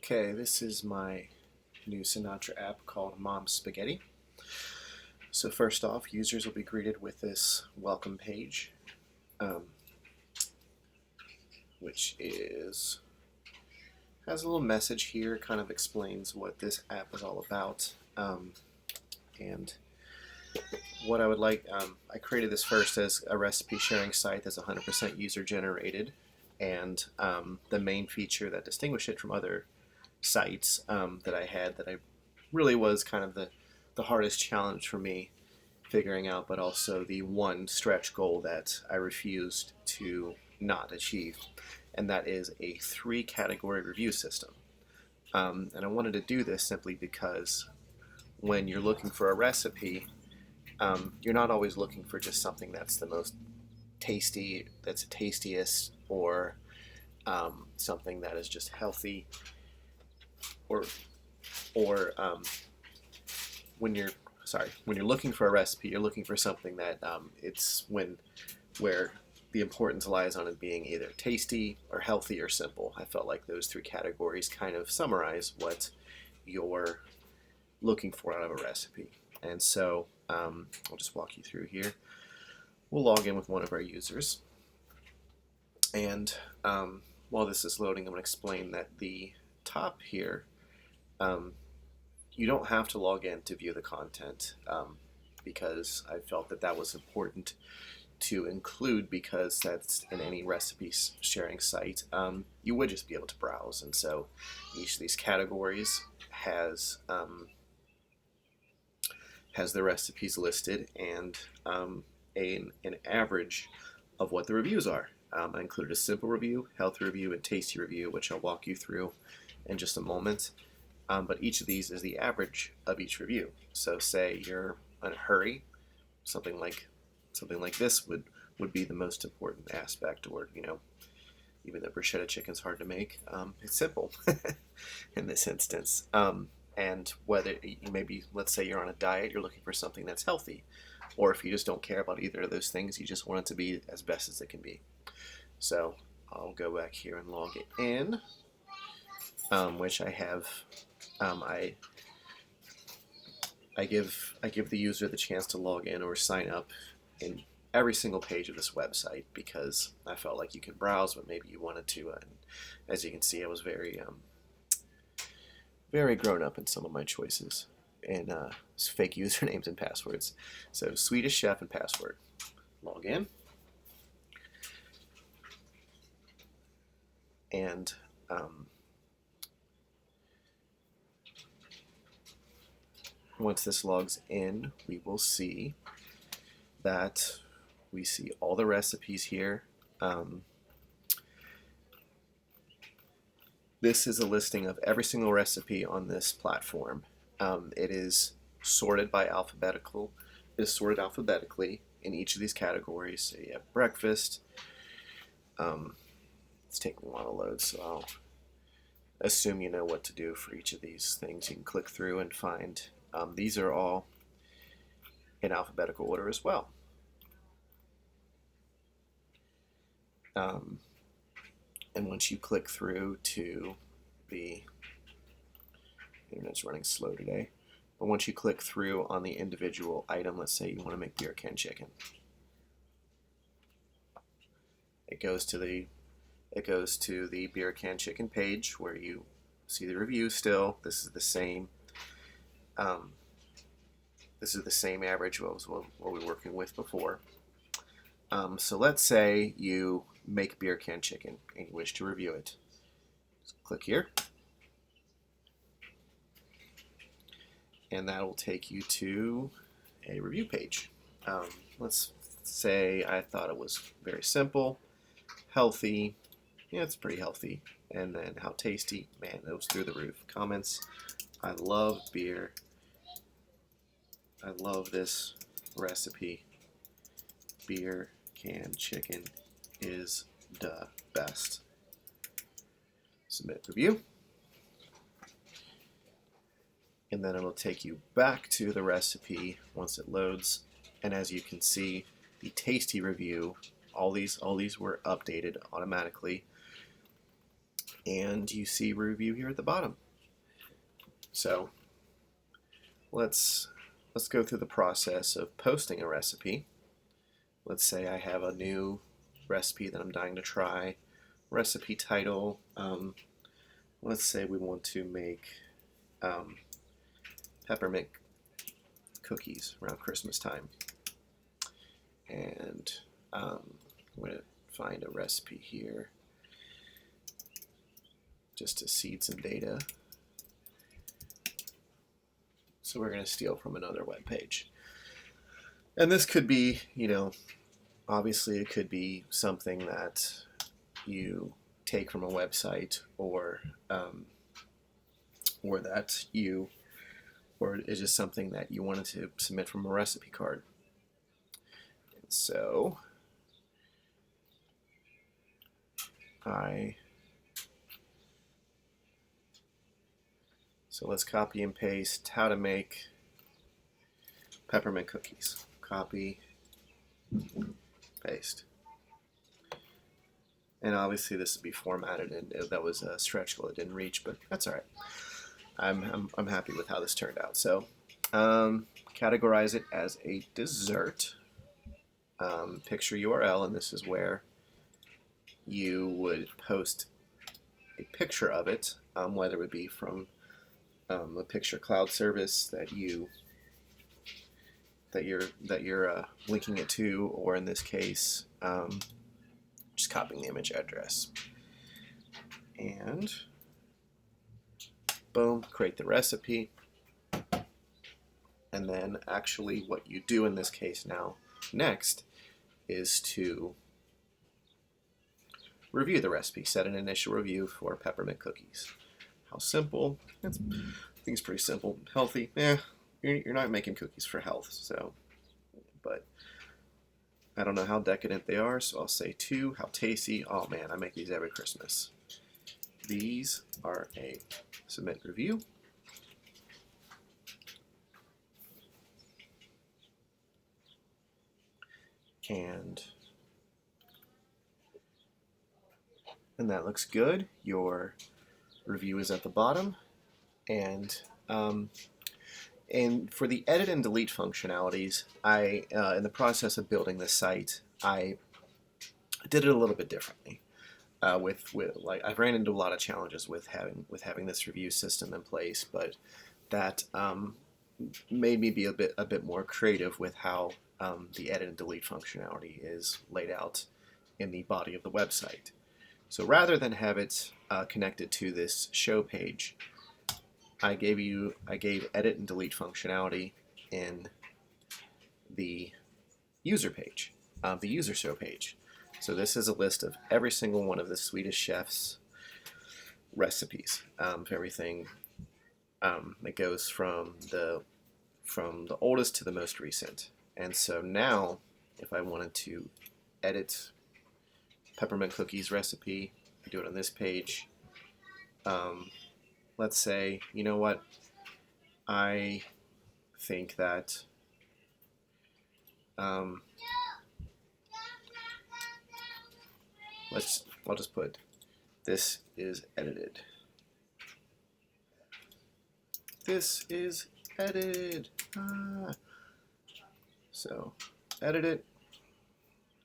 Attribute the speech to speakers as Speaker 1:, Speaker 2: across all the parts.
Speaker 1: Okay, this is my new Sinatra app called Mom Spaghetti. So first off, users will be greeted with this welcome page, um, which has a little message here, kind of explains what this app is all about, and what I would like. I created this first as a recipe sharing site that's 100% user generated, and the main feature that distinguished it from other sites that I had that I really was kind of the hardest challenge for me figuring out, but also the one stretch goal that I refused to not achieve, and that is a 3 category review system. And I wanted to do this simply because when you're looking for a recipe, you're not always looking for just something that's the most tasty, that's the tastiest, or something that is just healthy, or when you're when you're looking for a recipe, you're looking for something that where the importance lies on it being either tasty or healthy or simple. I felt like those 3 categories kind of summarize what you're looking for out of a recipe. And so I'll just walk you through here. We'll log in with one of our users, and while this is loading, I'm going to explain that the top here, you don't have to log in to view the content, because I felt that that was important to include, because that's in any recipe sharing site. You would just be able to browse, and so each of these categories has the recipes listed, and an average of what the reviews are. I included a simple review, health review, and tasty review, which I'll walk you through in just a moment. But each of these is the average of each review. So say you're in a hurry, something like this would be the most important aspect, or even though bruschetta chicken's hard to make, it's simple in this instance. And whether maybe, let's say you're on a diet, you're looking for something that's healthy, or if you just don't care about either of those things, you just want it to be as best as it can be. So I'll go back here and log it in, which I have. I give the user the chance to log in or sign up in every single page of this website, because I felt like you could browse, but maybe you wanted to. And as you can see, I was very grown up in some of my choices and fake usernames and passwords. So Swedish Chef and password. Log in. And once this logs in, we will see that we see all the recipes here. This is a listing of every single recipe on this platform. It is sorted by alphabetical. It is sorted alphabetically in each of these categories. So you have breakfast. It's taking a while to load, so I'll assume you know what to do for each of these things. You can click through and find. These are all in alphabetical order as well. And once you click through to the internet's running slow today, but once you click through on the individual item, let's say you want to make beer can chicken, it goes to the beer can chicken page where you see the review still. This is the same. This is the same average what we were working with before. So let's say you make beer can chicken and you wish to review it. Just click here, and that will take you to a review page. Let's say I thought it was very simple, healthy. Yeah, it's pretty healthy. And then how tasty, man, it was through the roof. Comments: I love beer. I love this recipe. Beer can chicken is the best. Submit review. And then it'll take you back to the recipe once it loads. And as you can see, the tasty review, all these were updated automatically. and you see review here at the bottom. So let's go through the process of posting a recipe. Let's say I have a new recipe that I'm dying to try. Recipe title, let's say we want to make peppermint cookies around Christmas time. And I'm going to find a recipe here just to seed some data. So we're going to steal from another web page. And this could be, obviously it could be something that you take from a website, or is just something that you wanted to submit from a recipe card. And so let's copy and paste how to make peppermint cookies. Copy, paste. And obviously this would be formatted, and that was a stretch goal it didn't reach, but that's all right. I'm happy with how this turned out. So categorize it as a dessert. Picture URL, and this is where you would post a picture of it, whether it would be from a picture cloud service that you're linking it to, or in this case, just copying the image address. And boom, create the recipe. And then actually what you do in this case next is to review the recipe. Set an initial review for peppermint cookies. How simple? I think it's pretty simple. Healthy? You're not making cookies for health, so. But I don't know how decadent they are, so I'll say 2. How tasty? Oh man, I make these every Christmas. These are a submit review. And that looks good. Your review is at the bottom. And for the edit and delete functionalities, in the process of building this site, I did it a little bit differently. Like I've ran into a lot of challenges with having this review system in place, but that made me be a bit more creative with how the edit and delete functionality is laid out in the body of the website. So rather than have it connected to this show page, I gave edit and delete functionality in the user page, the user show page. So this is a list of every single one of the Swedish chef's recipes, everything that goes from the oldest to the most recent. And so now, if I wanted to edit peppermint cookies recipe, I do it on this page. Let's say, you know what, I think that I'll just put this is edited. This is edited. So edit it.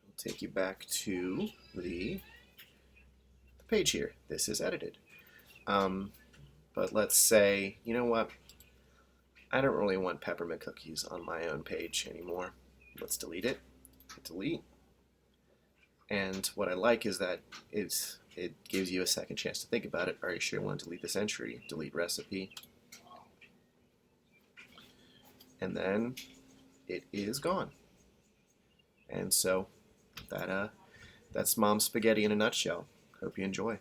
Speaker 1: I'll take you back to the page here. This is edited. But let's say, you know what, I don't really want peppermint cookies on my own page anymore. Let's delete it. Hit delete. And what I like is that it gives you a second chance to think about it. Are you sure you want to delete this entry? Delete recipe. And then it is gone. And so that's Mom's Spaghetti in a nutshell. Hope you enjoy.